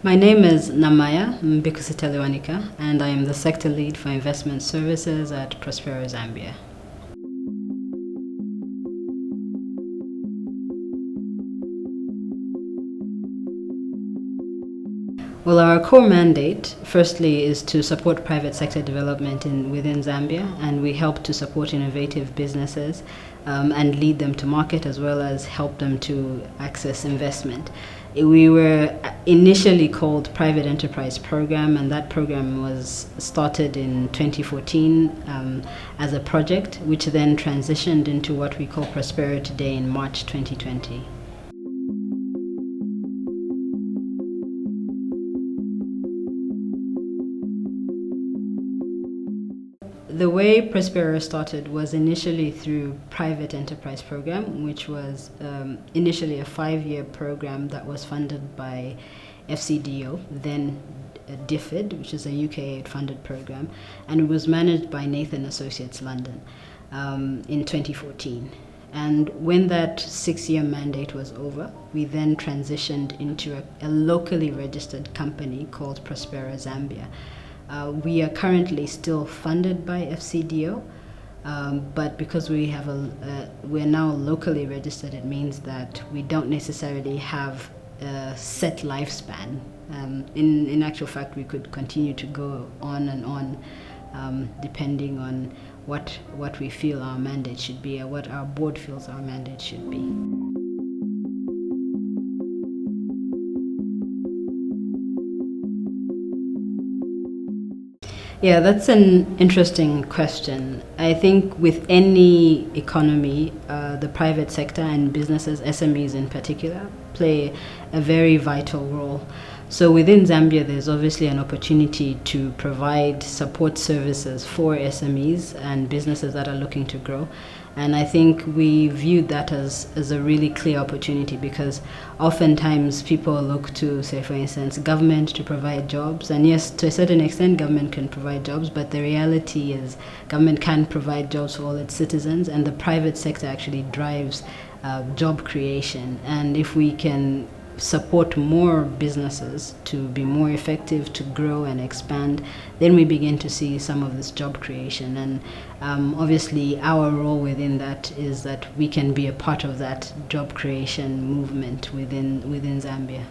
My name is Namaya Mbikusi, and I am the sector lead for investment services at Prospero Zambia. Well, our core mandate, firstly, is to support private sector development within Zambia, and we help to support innovative businesses and lead them to market, as well as help them to access investment. We were initially called Private Enterprise Program, and that program was started in 2014 as a project, which then transitioned into what we call Prospero today in March 2020. The way Prospero started was initially through Private Enterprise Program, which was initially a 5-year program that was funded by FCDO, then DFID, which is a UK aid-funded program, and it was managed by Nathan Associates London in 2014. And when that 6-year mandate was over, we then transitioned into a locally registered company called Prospero Zambia. We are currently still funded by FCDO, but because we're now locally registered, it means that we don't necessarily have a set lifespan. In actual fact, we could continue to go on and on, depending on what we feel our mandate should be, or what our board feels our mandate should be. Yeah, that's an interesting question. I think with any economy, the private sector and businesses, SMEs in particular, play a very vital role. So within Zambia, there's obviously an opportunity to provide support services for SMEs and businesses that are looking to grow. And I think we viewed that as a really clear opportunity, because oftentimes people look to, say, for instance, government to provide jobs. And yes, to a certain extent, government can provide jobs, but the reality is government can provide jobs for all its citizens, and the private sector actually drives job creation. And if we can support more businesses to be more effective, to grow and expand, then we begin to see some of this job creation. And obviously our role within that is that we can be a part of that job creation movement within Zambia.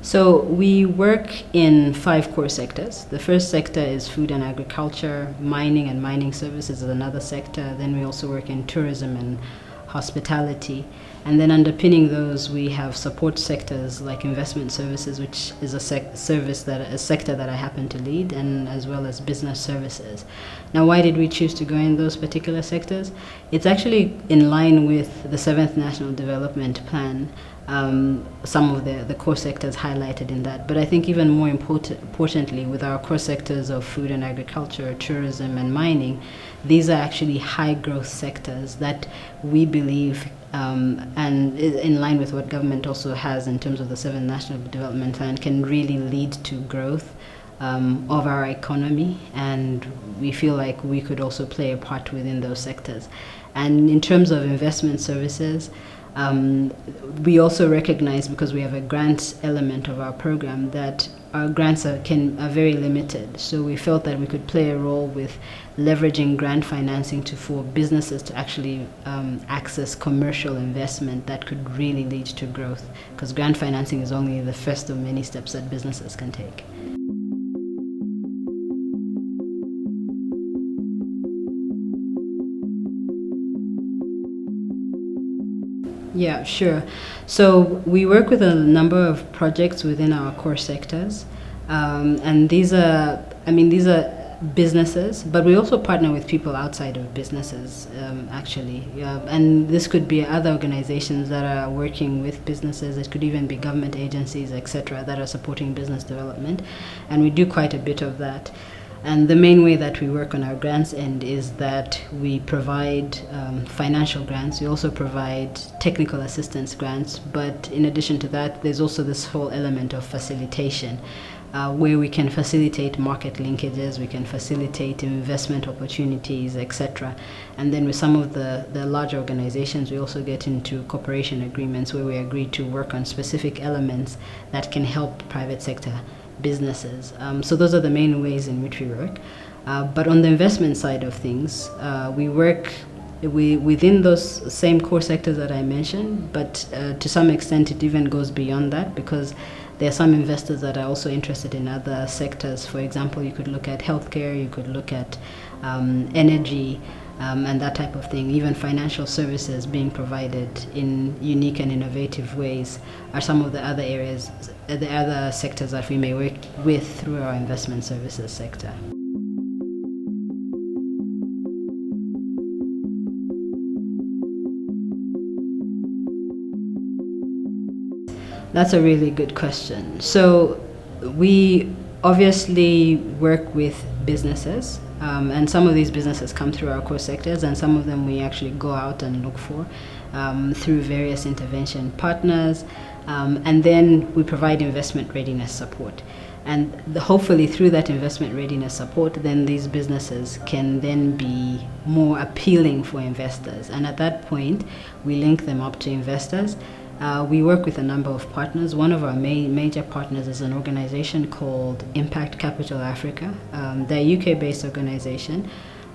So we work in 5 core sectors. The first sector is food and agriculture. Mining and mining services is another sector. Then we also work in tourism and hospitality. And then underpinning those, we have support sectors like investment services, which is a sector that I happen to lead, and as well as business services. Now, why did we choose to go in those particular sectors? It's actually in line with the 7th National Development Plan. Some of the core sectors highlighted in that. But I think even more importantly, with our core sectors of food and agriculture, tourism and mining, these are actually high growth sectors that we believe, and in line with what government also has in terms of the 7th National Development Plan, can really lead to growth of our economy, and we feel like we could also play a part within those sectors. And in terms of investment services, we also recognize, because we have a grants element of our program, that our grants are very limited. So we felt that we could play a role with leveraging grant financing for businesses to actually access commercial investment that could really lead to growth, because grant financing is only the first of many steps that businesses can take. Yeah, sure. So we work with a number of projects within our core sectors, and these are businesses, but we also partner with people outside of businesses, actually. And this could be other organizations that are working with businesses. It could even be government agencies, etc., that are supporting business development, and we do quite a bit of that. And the main way that we work on our grants end is that we provide financial grants. We also provide technical assistance grants. But in addition to that, there's also this whole element of facilitation, where we can facilitate market linkages, we can facilitate investment opportunities, etc. And then with some of the larger organizations, we also get into cooperation agreements where we agree to work on specific elements that can help private sector businesses. So those are the main ways in which we work. But on the investment side of things, we work within those same core sectors that I mentioned, but to some extent it even goes beyond that, because there are some investors that are also interested in other sectors. For example, you could look at healthcare, you could look at energy, and that type of thing. Even financial services being provided in unique and innovative ways are some of the other areas, the other sectors that we may work with through our investment services sector. That's a really good question. So we obviously work with businesses, and some of these businesses come through our core sectors, and some of them we actually go out and look for through various intervention partners, and then we provide investment readiness support. And hopefully through that investment readiness support, then these businesses can then be more appealing for investors. And at that point, we link them up to investors. We work with a number of partners. One of our major partners is an organization called Impact Capital Africa. They're a UK-based organization,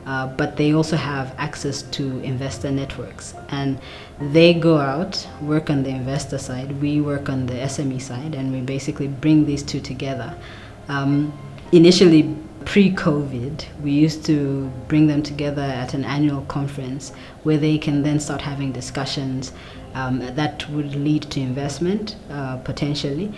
but they also have access to investor networks. And they go out, work on the investor side, we work on the SME side, and we basically bring these two together. Initially, pre-COVID, we used to bring them together at an annual conference where they can then start having discussions that would lead to investment, potentially.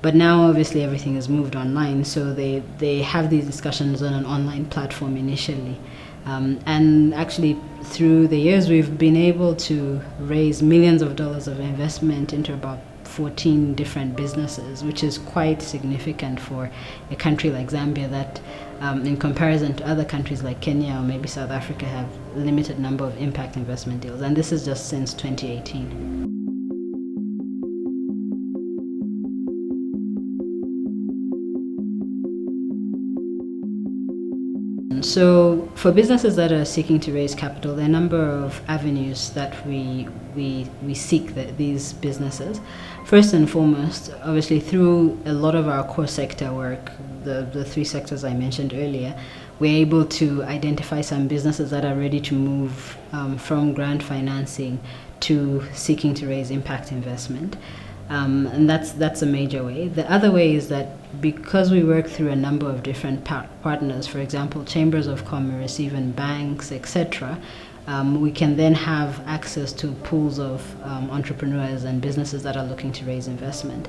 But now obviously everything has moved online, so they have these discussions on an online platform initially. And actually through the years we've been able to raise millions of dollars of investment into about 14 different businesses, which is quite significant for a country like Zambia that, in comparison to other countries like Kenya or maybe South Africa, have a limited number of impact investment deals. And this is just since 2018. So for businesses that are seeking to raise capital, there are a number of avenues that we seek these businesses. First and foremost, obviously through a lot of our core sector work, the three sectors I mentioned earlier, we're able to identify some businesses that are ready to move from grant financing to seeking to raise impact investment. And that's a major way. The other way is that because we work through a number of different partners, for example, chambers of commerce, even banks, etc., we can then have access to pools of entrepreneurs and businesses that are looking to raise investment.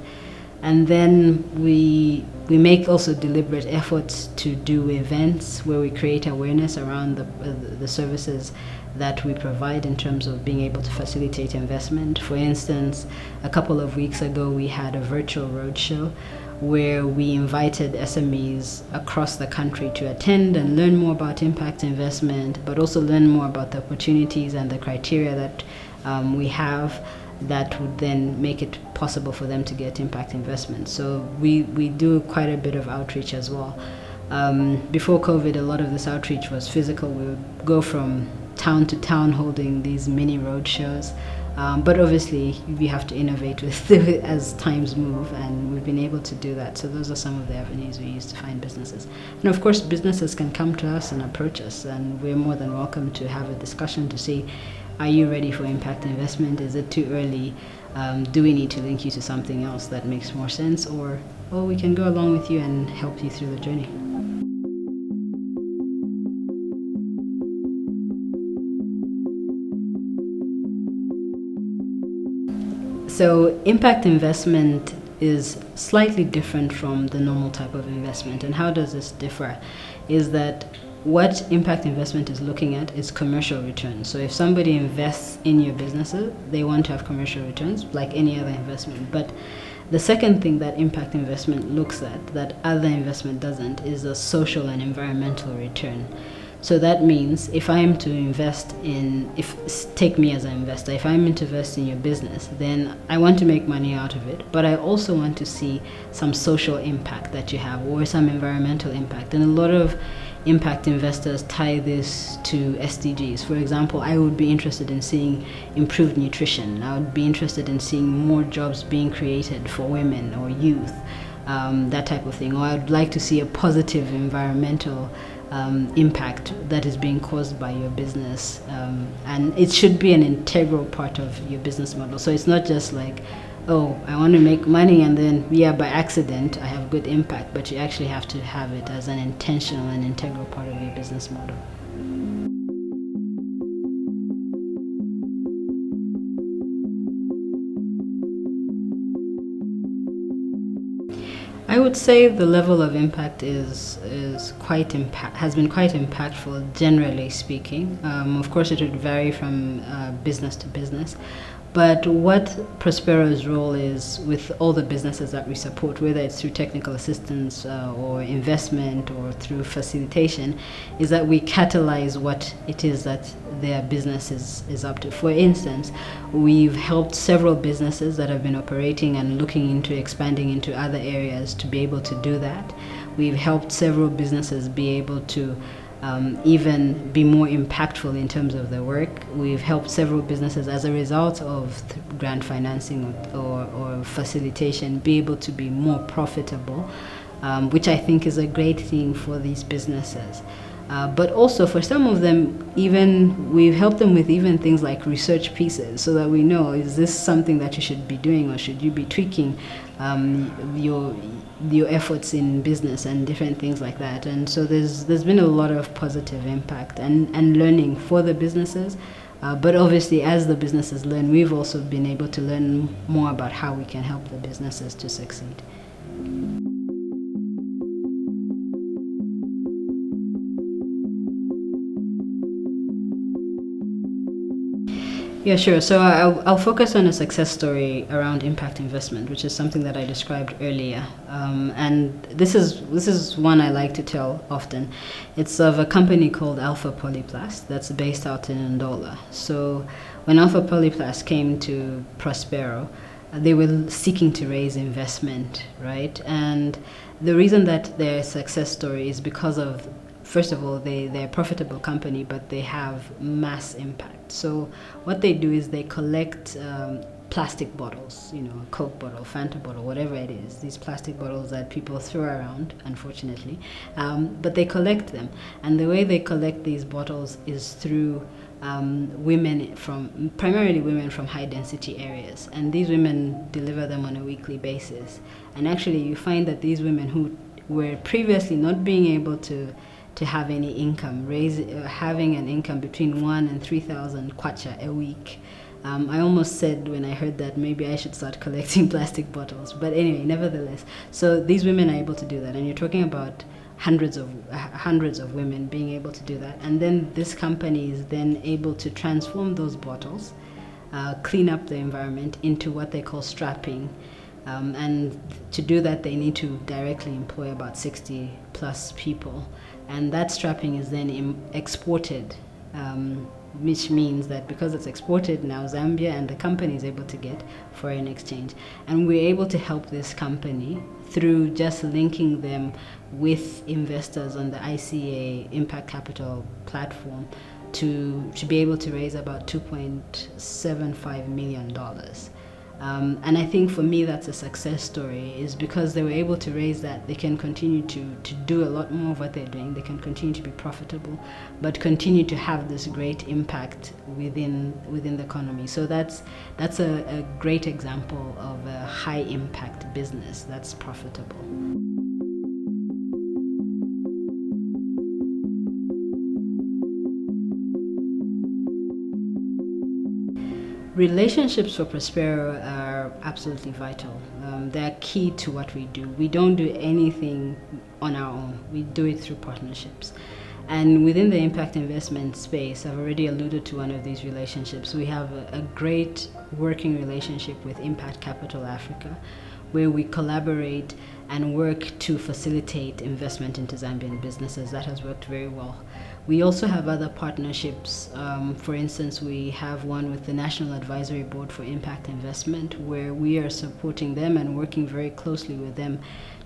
And then we make also deliberate efforts to do events where we create awareness around the services that we provide in terms of being able to facilitate investment. For instance, a couple of weeks ago we had a virtual roadshow where we invited SMEs across the country to attend and learn more about impact investment, but also learn more about the opportunities and the criteria that we have that would then make it possible for them to get impact investment. So we do quite a bit of outreach as well. Before COVID, a lot of this outreach was physical. We would go from town to town holding these mini road shows. But obviously we have to innovate with as times move, and we've been able to do that. So those are some of the avenues we use to find businesses. And of course businesses can come to us and approach us, and we're more than welcome to have a discussion to see, are you ready for impact investment? Is it too early? Do we need to link you to something else that makes more sense? Or we can go along with you and help you through the journey. So impact investment is slightly different from the normal type of investment. And how does this differ? Is that what impact investment is looking at is commercial returns. So if somebody invests in your businesses, they want to have commercial returns like any other investment. But The second thing that impact investment looks at that other investment doesn't is a social and environmental return. So that means if I am to invest in, take me as an investor, if I'm to invest in your business, then I want to make money out of it, but I also want to see some social impact that you have or some environmental impact. And a lot of impact investors tie this to SDGs. For example, I would be interested in seeing improved nutrition. I would be interested in seeing more jobs being created for women or youth, that type of thing. Or I'd like to see a positive environmental impact that is being caused by your business, and it should be an integral part of your business model. So it's not just like, oh, I want to make money and then by accident I have good impact, but you actually have to have it as an intentional and integral part of your business model. I would say the level of impact has been quite impactful, generally speaking. Of course, it would vary from business to business. But what Prospero's role is with all the businesses that we support, whether it's through technical assistance or investment or through facilitation, is that we catalyze what it is that their business is up to. For instance, we've helped several businesses that have been operating and looking into expanding into other areas to be able to do that. We've helped several businesses be able to even be more impactful in terms of their work. We've helped several businesses as a result of grant financing or facilitation be able to be more profitable, which I think is a great thing for these businesses. But also for some of them, even we've helped them with even things like research pieces, so that we know, is this something that you should be doing, or should you be tweaking your efforts in business and different things like that. And so there's been a lot of positive impact and learning for the businesses. But obviously, as the businesses learn, we've also been able to learn more about how we can help the businesses to succeed. Yeah, sure. So I'll focus on a success story around impact investment, which is something that I described earlier. And this is one I like to tell often. It's of a company called Alpha Polyplast that's based out in Andola. So when Alpha Polyplast came to Prospero, they were seeking to raise investment, right? And the reason that they're a success story is because of, first of all, they're a profitable company, but they have mass impact. So what they do is they collect plastic bottles, a Coke bottle, Fanta bottle, whatever it is, these plastic bottles that people throw around, unfortunately, but they collect them. And the way they collect these bottles is through primarily women from high density areas. And these women deliver them on a weekly basis. And actually you find that these women who were previously not being able to have any income, having an income between 1,000 and 3,000 kwacha a week. I almost said when I heard that maybe I should start collecting plastic bottles. But anyway, nevertheless, so these women are able to do that. And you're talking about hundreds of women being able to do that. And then this company is then able to transform those bottles, clean up the environment into what they call strapping. And to do that, they need to directly employ about 60 plus people. And that strapping is then exported, which means that because it's exported, now Zambia and the company is able to get foreign exchange. And we're able to help this company through just linking them with investors on the ICA Impact Capital platform to be able to raise about $2.75 million. And I think for me that's a success story, is because they were able to raise that. They can continue to do a lot more of what they're doing. They can continue to be profitable, but continue to have this great impact within the economy. So that's a great example of a high impact business that's profitable. Relationships for Prospero are absolutely vital. They're key to what we do. We don't do anything on our own. We do it through partnerships. And within the impact investment space, I've already alluded to one of these relationships. We have a great working relationship with Impact Capital Africa, where we collaborate and work to facilitate investment into Zambian businesses. That has worked very well. We also have other partnerships. For instance, we have one with the National Advisory Board for Impact Investment, where we are supporting them and working very closely with them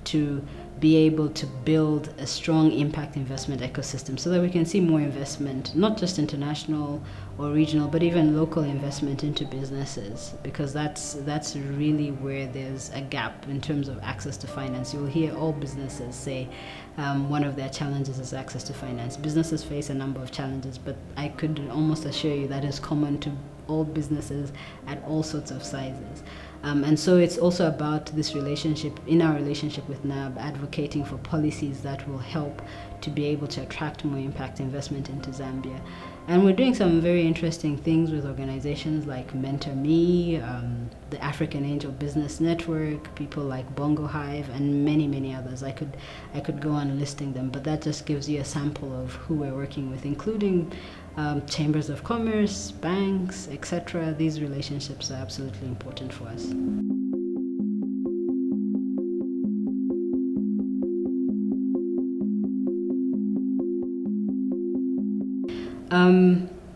to be able to build a strong impact investment ecosystem so that we can see more investment, not just international or regional, but even local investment into businesses, because that's really where there's a gap in terms of access to finance. You'll hear all businesses say one of their challenges is access to finance. Businesses face a number of challenges, but I could almost assure you that is common to all businesses at all sorts of sizes. And so it's also about this relationship, in our relationship with NAB, advocating for policies that will help to be able to attract more impact investment into Zambia. And we're doing some very interesting things with organizations like Mentor Me, the African Angel Business Network, people like Bongo Hive, and many, many others. I could go on listing them, but that just gives you a sample of who we're working with, including chambers of commerce, banks, etc. These relationships are absolutely important for us.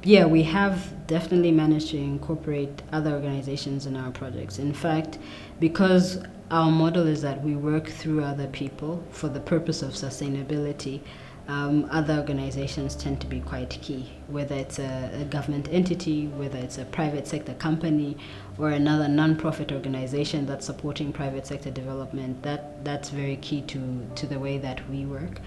Yeah, we have definitely managed to incorporate other organizations in our projects. In fact, because our model is that we work through other people for the purpose of sustainability, other organizations tend to be quite key, whether it's a government entity, whether it's a private sector company, or another non-profit organization that's supporting private sector development. That's very key to the way that we work.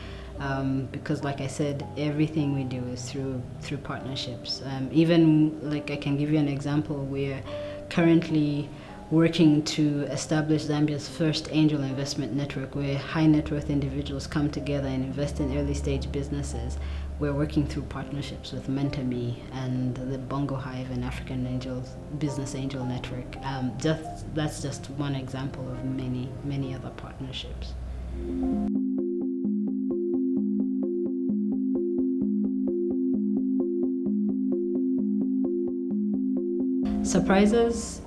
Because like I said, everything we do is through partnerships. Even like I can give you an example, we're currently working to establish Zambia's first angel investment network where high net worth individuals come together and invest in early stage businesses. We're working through partnerships with Mentor Me and the Bongo Hive and African Angels Business Angel Network. That's just one example of many, many other partnerships. Surprises?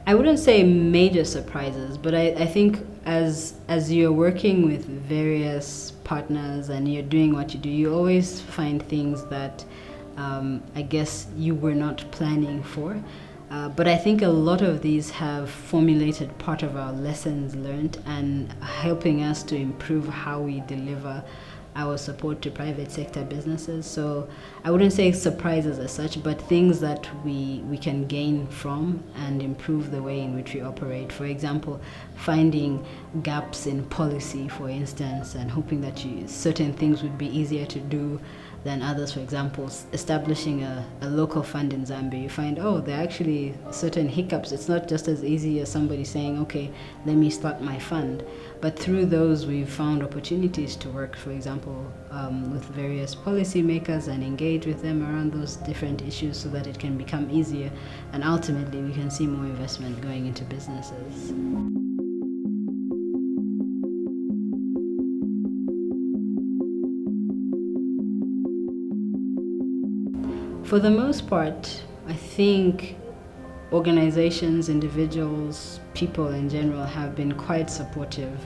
I wouldn't say major surprises, but I think as you're working with various partners and you're doing what you do, you always find things that I guess you were not planning for. But I think a lot of these have formulated part of our lessons learned and helping us to improve how we deliver our support to private sector businesses. So I wouldn't say surprises as such, but things that we can gain from and improve the way in which we operate. For example, finding gaps in policy, for instance, and hoping that certain things would be easier to do than others. For example, establishing a local fund in Zambia, you find, there are actually certain hiccups. It's not just as easy as somebody saying, okay, let me start my fund. But through those, we've found opportunities to work, for example, with various policymakers and engage with them around those different issues so that it can become easier. And ultimately, we can see more investment going into businesses. For the most part, I think organizations, individuals, people in general have been quite supportive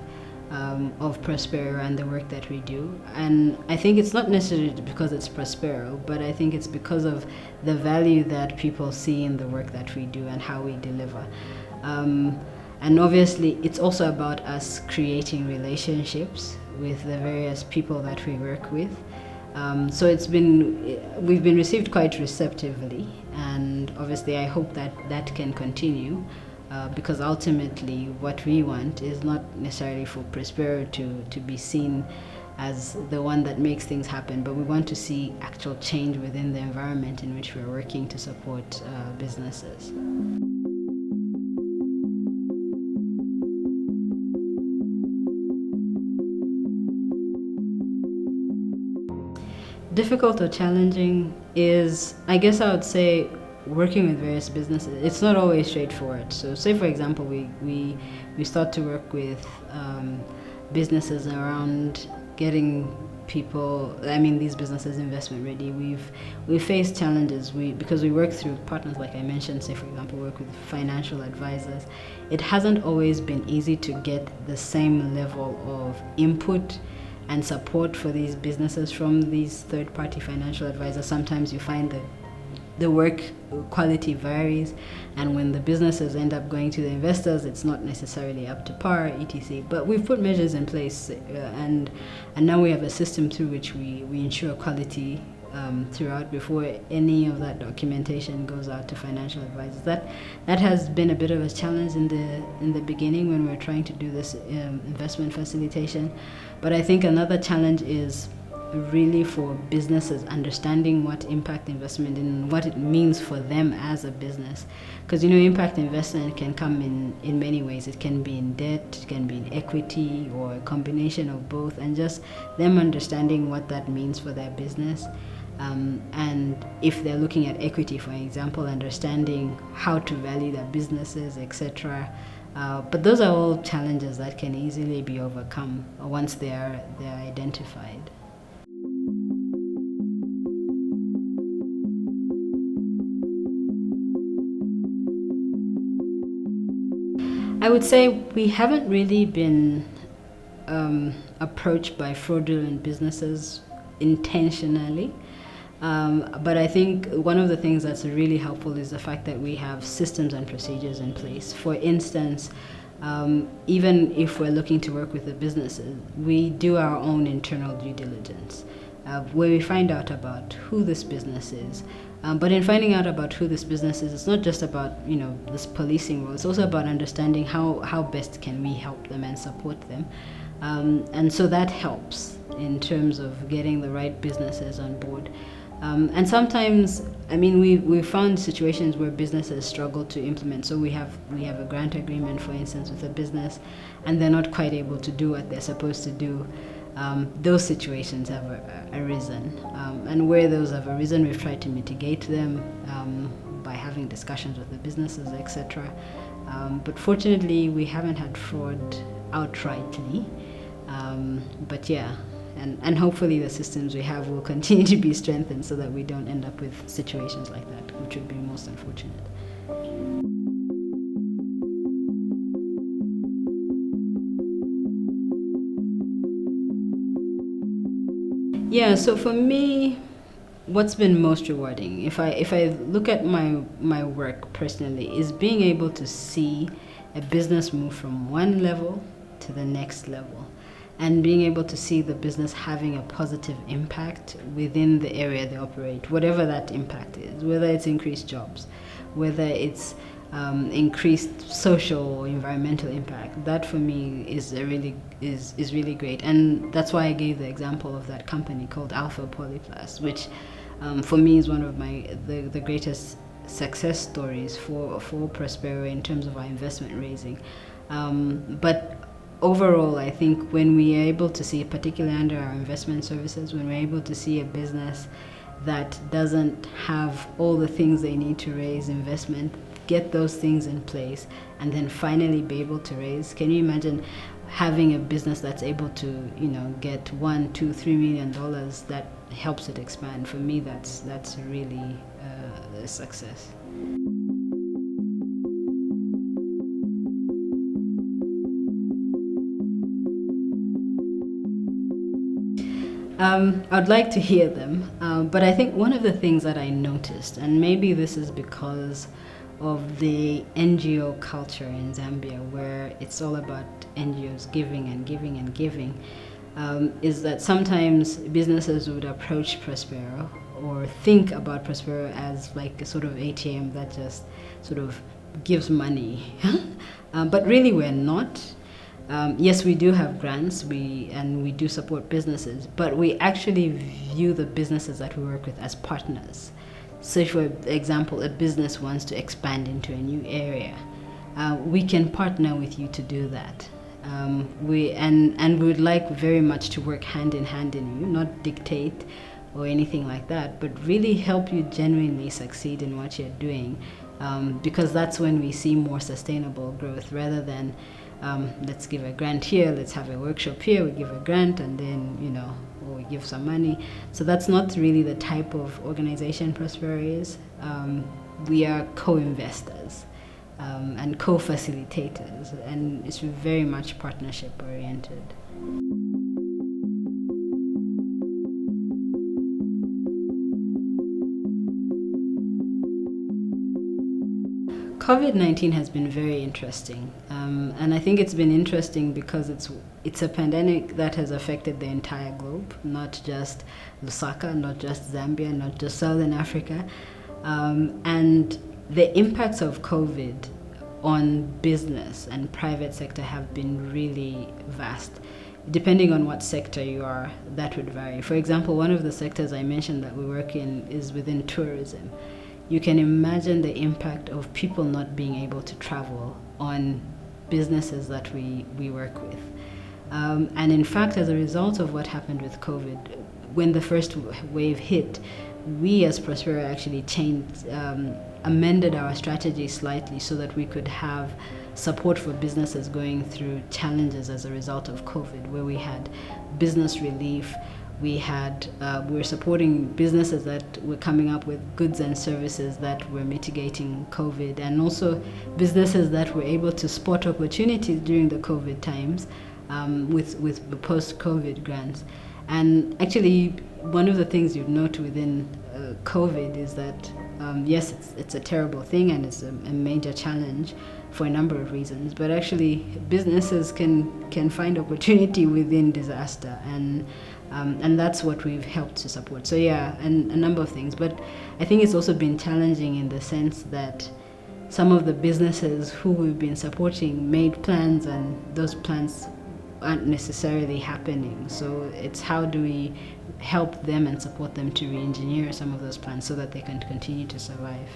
of Prospero and the work that we do. And I think it's not necessarily because it's Prospero, but I think it's because of the value that people see in the work that we do and how we deliver. And obviously, it's also about us creating relationships with the various people that we work with. So we've been received quite receptively, and obviously I hope that can continue, because ultimately what we want is not necessarily for Prospero to be seen as the one that makes things happen, but we want to see actual change within the environment in which we're working to support businesses. Difficult or challenging is, I guess I would say, working with various businesses. It's not always straightforward. So say, for example, we start to work with businesses around getting people, these businesses investment ready. We've faced challenges. Because we work through partners, like I mentioned, say for example, work with financial advisors. It hasn't always been easy to get the same level of input and support for these businesses from these third-party financial advisors. Sometimes you find that the work quality varies, and when the businesses end up going to the investors, it's not necessarily up to par, etc. But we've put measures in place, and now we have a system through which we ensure quality throughout before any of that documentation goes out to financial advisors. That has been a bit of a challenge in the beginning when we're trying to do this investment facilitation. But I think another challenge is really for businesses understanding what impact investment and what it means for them as a business. Because impact investment can come in many ways. It can be in debt, it can be in equity, or a combination of both, and just them understanding what that means for their business. And if they're looking at equity, for example, understanding how to value their businesses, etc. But those are all challenges that can easily be overcome once they're identified. I would say we haven't really been approached by fraudulent businesses intentionally. But I think one of the things that's really helpful is the fact that we have systems and procedures in place. For instance, even if we're looking to work with the businesses, we do our own internal due diligence, where we find out about who this business is. But in finding out about who this business is, it's not just about this policing role. It's also about understanding how best can we help them and support them, and so that helps in terms of getting the right businesses on board. And sometimes, we found situations where businesses struggle to implement. So we have a grant agreement, for instance, with a business, and they're not quite able to do what they're supposed to do. Those situations have arisen, and where those have arisen, we've tried to mitigate them by having discussions with the businesses, etc. But fortunately, we haven't had fraud outrightly. But yeah, and hopefully the systems we have will continue to be strengthened so that we don't end up with situations like that, which would be most unfortunate. Yeah, so for me, what's been most rewarding, if I look at my work personally, is being able to see a business move from one level to the next level, and being able to see the business having a positive impact within the area they operate, whatever that impact is, whether it's increased jobs, whether it's increased social or environmental impact. That for me is really great, and that's why I gave the example of that company called Alpha Polyplast, which for me is one of the greatest success stories for Prospero in terms of our investment raising. But overall, I think when we are able to see, particularly under our investment services, when we're able to see a business that doesn't have all the things they need to raise investment, get those things in place, and then finally be able to raise. Can you imagine having a business that's able to, get $1, $2, $3 million that helps it expand? For me, that's really a success. I'd like to hear them, but I think one of the things that I noticed, and maybe this is because of the NGO culture in Zambia, where it's all about NGOs giving and giving and giving, is that sometimes businesses would approach Prospero or think about Prospero as like a sort of ATM that just sort of gives money. But really we're not. Yes, we do have grants, we do support businesses, but we actually view the businesses that we work with as partners. So if, for example, a business wants to expand into a new area, we can partner with you to do that. We would like very much to work hand in hand in you, not dictate or anything like that, but really help you genuinely succeed in what you're doing, because that's when we see more sustainable growth rather than let's give a grant here, let's have a workshop here, we give a grant, and then, or we give some money. So that's not really the type of organization Prospero is. We are co-investors and co-facilitators, and it's very much partnership oriented. COVID-19 has been very interesting, and I think it's been interesting because it's a pandemic that has affected the entire globe, not just Lusaka, not just Zambia, not just Southern Africa, and the impacts of COVID on business and private sector have been really vast. Depending on what sector you are, that would vary. For example, one of the sectors I mentioned that we work in is within tourism. You can imagine the impact of people not being able to travel on businesses that we work with. And in fact, as a result of what happened with COVID, when the first wave hit, we as Prospero actually amended our strategy slightly so that we could have support for businesses going through challenges as a result of COVID, where we had business relief. We were supporting businesses that were coming up with goods and services that were mitigating COVID, and also businesses that were able to spot opportunities during the COVID times with the post-COVID grants. And actually, one of the things you'd note within COVID is that, yes, it's a terrible thing and it's a major challenge for a number of reasons, but actually businesses can find opportunity within disaster, and that's what we've helped to support. So yeah, and a number of things. But I think it's also been challenging in the sense that some of the businesses who we've been supporting made plans, and those plans aren't necessarily happening. So it's how do we help them and support them to re-engineer some of those plans so that they can continue to survive.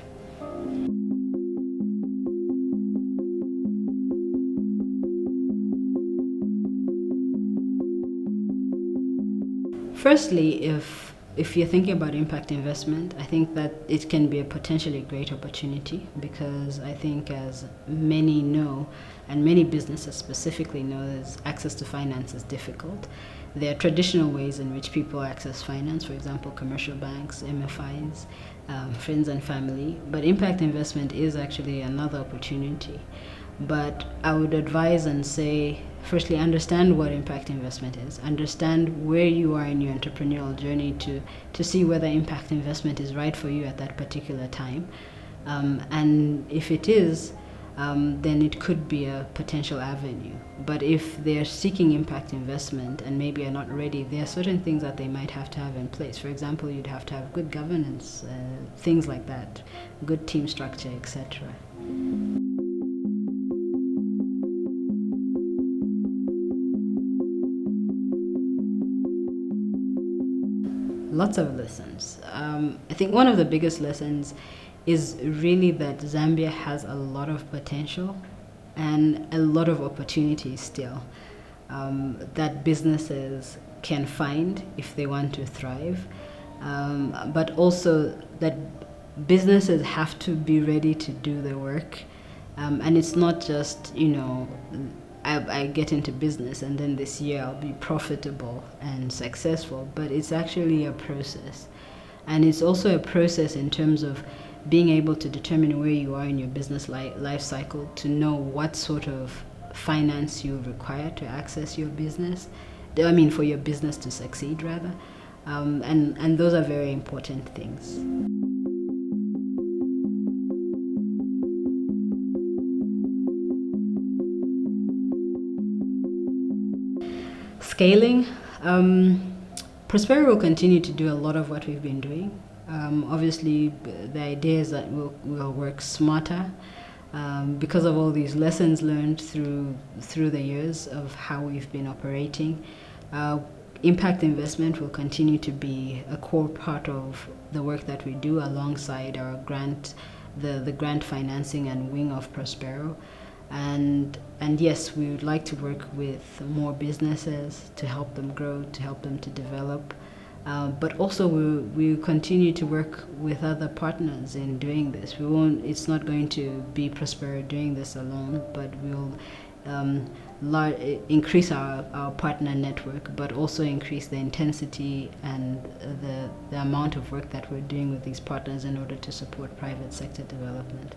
Firstly, if you're thinking about impact investment, I think that it can be a potentially great opportunity, because I think, as many know, and many businesses specifically know, is access to finance is difficult. There are traditional ways in which people access finance, for example, commercial banks, MFIs, friends and family, but impact investment is actually another opportunity. But I would advise and say, firstly, understand what impact investment is. Understand where you are in your entrepreneurial journey to see whether impact investment is right for you at that particular time. And if it is, then it could be a potential avenue. But if they're seeking impact investment and maybe are not ready, there are certain things that they might have to have in place. For example, you'd have to have good governance, things like that, good team structure, etc. Lots of lessons. I think one of the biggest lessons is really that Zambia has a lot of potential and a lot of opportunities still that businesses can find if they want to thrive, but also that businesses have to be ready to do the work, and it's not just, I get into business and then this year I'll be profitable and successful, but it's actually a process. And it's also a process in terms of being able to determine where you are in your business life cycle, to know what sort of finance you require to access your business, for your business to succeed rather. And those are very important things. Scaling, Prospero will continue to do a lot of what we've been doing. Obviously, the idea is that we'll work smarter because of all these lessons learned through the years of how we've been operating. Impact investment will continue to be a core part of the work that we do alongside our grant, the grant financing and wing of Prospero. And yes, we would like to work with more businesses to help them grow, to help them to develop. But also we'll continue to work with other partners in doing this. It's not going to be Prospero doing this alone, but we'll increase our partner network, but also increase the intensity and the amount of work that we're doing with these partners in order to support private sector development.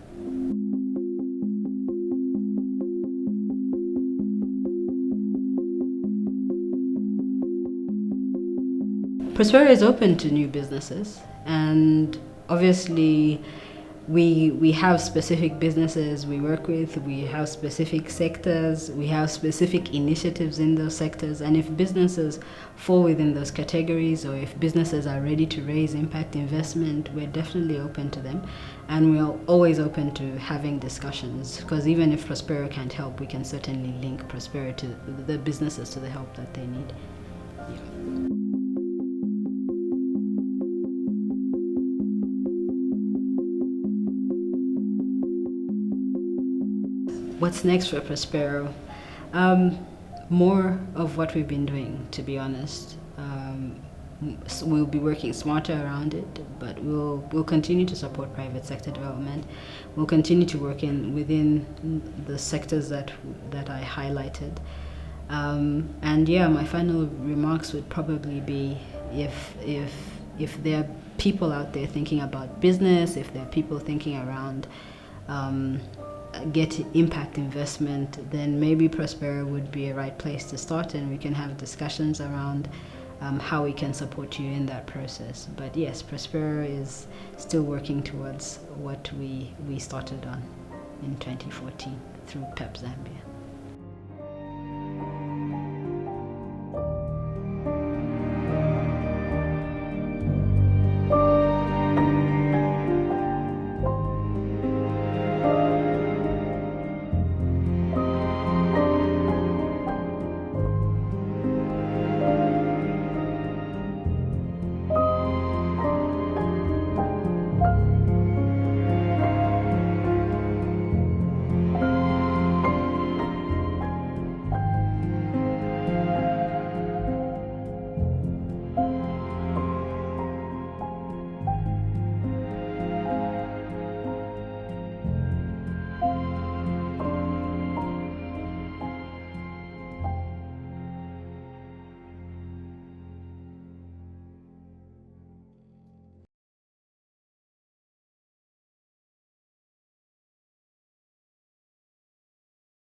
Prospero is open to new businesses, and obviously we have specific businesses we work with, we have specific sectors, we have specific initiatives in those sectors, and if businesses fall within those categories, or if businesses are ready to raise impact investment, we're definitely open to them, and we're always open to having discussions, because even if Prospero can't help, we can certainly link Prospero to the businesses to the help that they need. Yeah. What's next for Prospero? More of what we've been doing, to be honest. So we'll be working smarter around it, but we'll continue to support private sector development. We'll continue to work within the sectors that I highlighted. And yeah, my final remarks would probably be if there are people out there thinking about business, if there are people thinking around get impact investment, then maybe Prospero would be a right place to start, and we can have discussions around how we can support you in that process. But yes, Prospero is still working towards what we started on in 2014 through PEP Zambia.